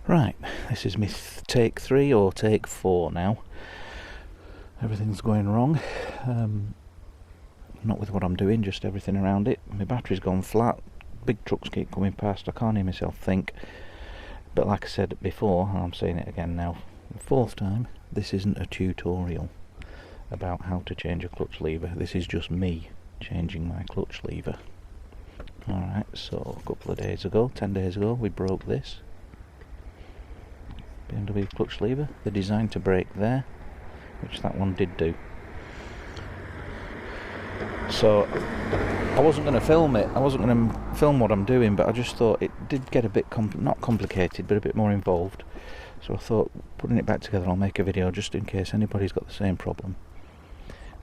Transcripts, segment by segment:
Right, this is my take 3 or take 4 now. Everything's going wrong. Not with what I'm doing, just everything around it. My battery's gone flat. Big trucks keep coming past. I can't hear myself think. But like I said before, and I'm saying it again now, 4th time, this isn't a tutorial about how to change a clutch lever. This is just me changing my clutch lever. Alright, so a couple of days ago, 10 days ago, we broke this BMW clutch lever. They're designed to break there, which that one did do. So I wasn't going to film it, I wasn't going to film what I'm doing, but I just thought it did get a bit not complicated, but a bit more involved. So I thought, putting it back together, I'll make a video just in case anybody's got the same problem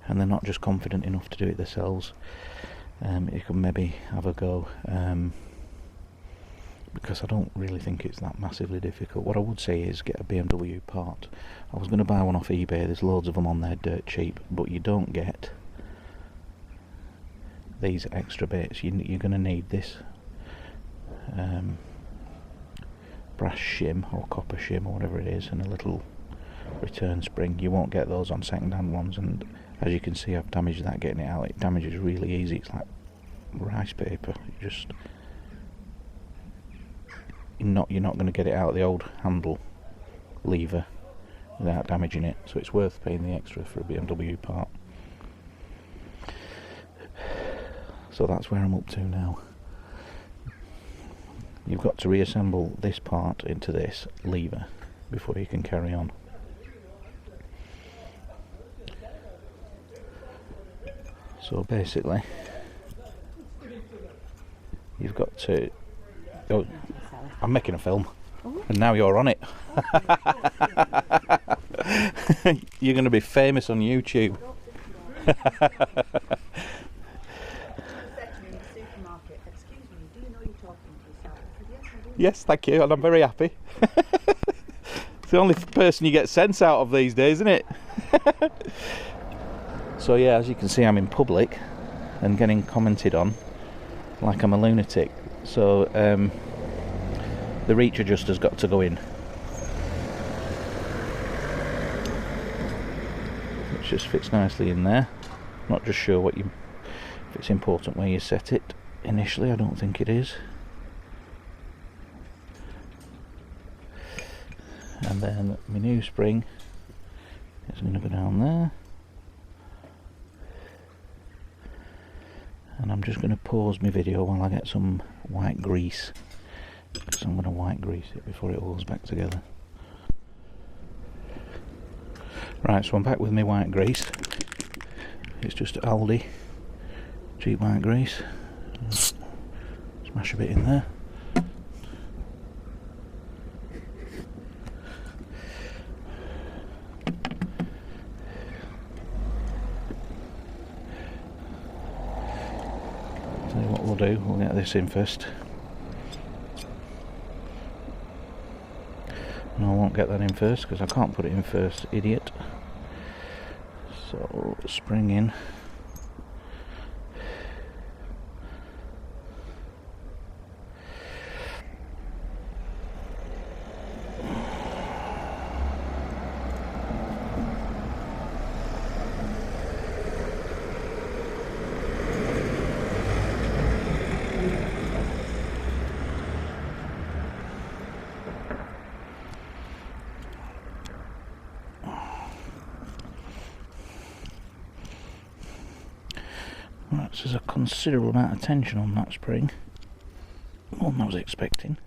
and they're not just confident enough to do it themselves. You can maybe have a go, because I don't really think it's that massively difficult. What I would say is get a BMW part. I was going to buy one off eBay, there's loads of them on there dirt cheap, but you don't get these extra bits. You're going to need this brass shim or copper shim or whatever it is, and a little return spring. You won't get those on second hand ones, and as you can see I've damaged that getting it out. It damages really easy, it's like rice paper. You're not going to get it out of the old handle lever without damaging it, so it's worth paying the extra for a BMW part. So that's where I'm up to now. You've got to reassemble this part into this lever before you can carry on. So basically you've got to... Oh, I'm making a film and now you're on it. You're going to be famous on YouTube. Yes, thank you, and I'm very happy. It's the only person you get sense out of these days, isn't it? So yeah, as you can see, I'm in public and getting commented on like I'm a lunatic. So the reach adjuster's got to go in, which just fits nicely in there. Not just sure if it's important where you set it initially. I don't think it is. And then my new spring is going to go down there, and I'm just going to pause my video while I get some white grease, because I'm going to white grease it before it all goes back together. Right, so I'm back with my white grease. It's just Aldi cheap white grease. Smash a bit in there. Tell you what we'll do, we'll get this in first. No, I won't get that in first because I can't put it in first, idiot. So, spring in. Right, so there's a considerable amount of tension on that spring, more than I was expecting.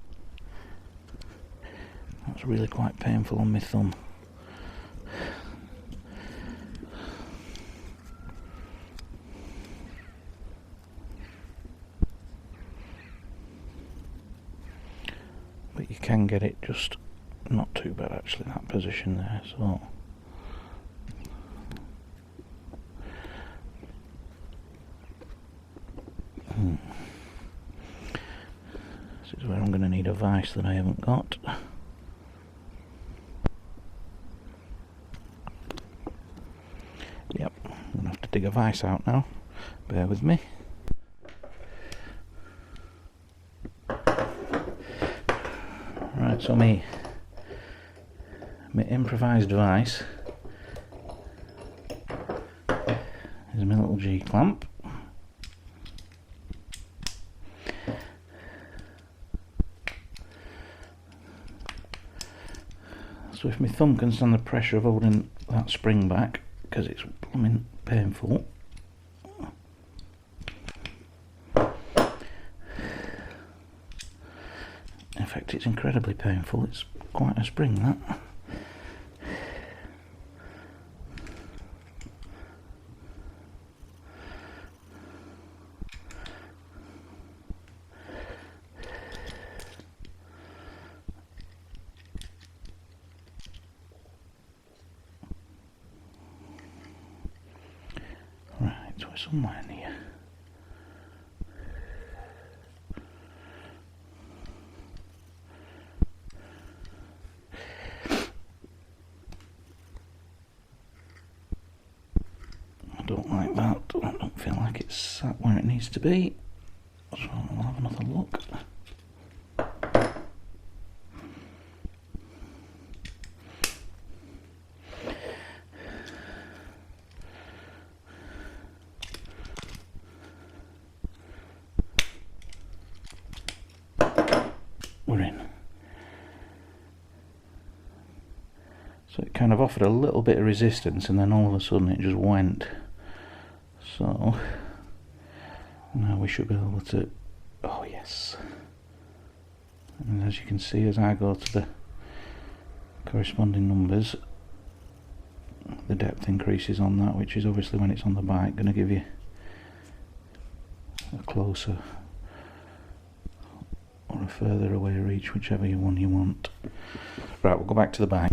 That's really quite painful on my thumb. But you can get it just not too bad actually, that position there, so... This is where I'm going to need a vise that I haven't got. Yep, I'm going to have to dig a vise out now. Bear with me. Right, so my my improvised device is my little G-clamp. So if my thumb can stand the pressure of holding that spring back, because it's blooming painful. In fact, it's incredibly painful. It's quite a spring, that. Right, so it's somewhere near. I don't like that. I don't feel like it's sat where it needs to be. So I'll have another look. We're in. So it kind of offered a little bit of resistance and then all of a sudden it just went. So now we should be able to, oh yes. And as you can see, as I go to the corresponding numbers, the depth increases on that, which is obviously, when it's on the bike, going to give you a closer or a further away reach, whichever one you want. Right, we'll go back to the bike.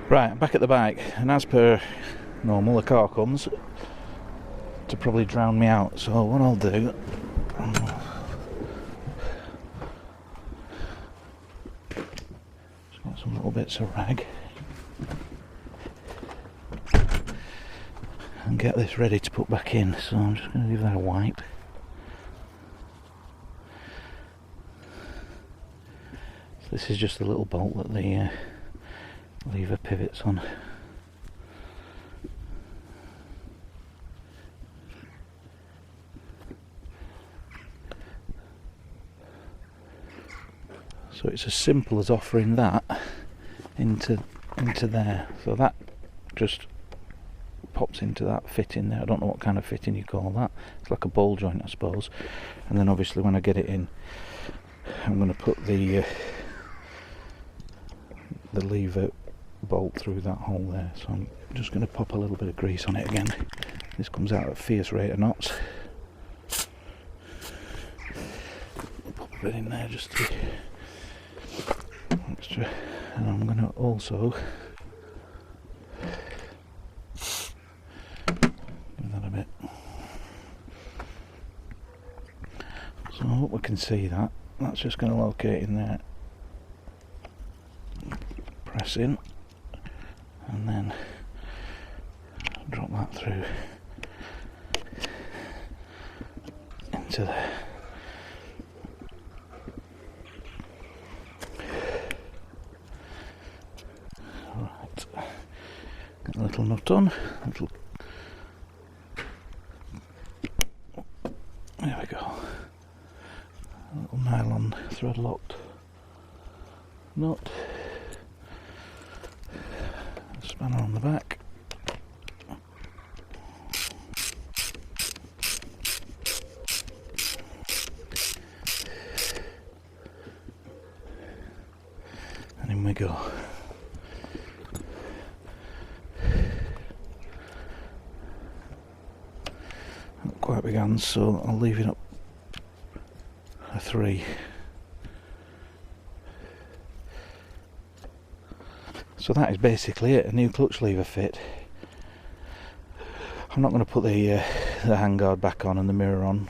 Right, I'm back at the bike, and as per normal, the car comes to probably drown me out. So what I'll do, just got some little bits of rag and get this ready to put back in. So I'm just going to give that a wipe. So this is just the little bolt that the lever pivots on. So it's as simple as offering that into there. So that just pops into that fitting there. I don't know what kind of fitting you call that. It's like a ball joint, I suppose. And then obviously when I get it in, I'm going to put the lever bolt through that hole there. So I'm just going to pop a little bit of grease on it again. This comes out at a fierce rate of knots. I'll pop a bit in there just to extra, and I'm going to also give that a bit. So I hope we can see that. That's just going to locate in there. Press in, and then drop that through into there. Right, get a little nut on, there we go, a little nylon thread locked nut, spanner on the back, and in we go. Not quite begun, so I'll leave it up a 3. So that is basically it, a new clutch lever fit. I'm not going to put the handguard back on and the mirror on,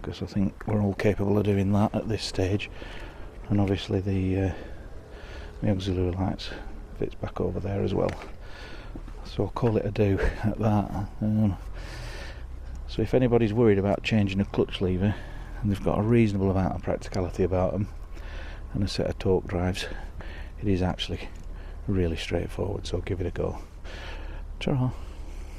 because I think we're all capable of doing that at this stage. And obviously the auxiliary lights fits back over there as well. So I'll call it a do at that. So if anybody's worried about changing a clutch lever, and they've got a reasonable amount of practicality about them, and a set of torque drives, it is actually really straightforward, so give it a go. Ta-ra.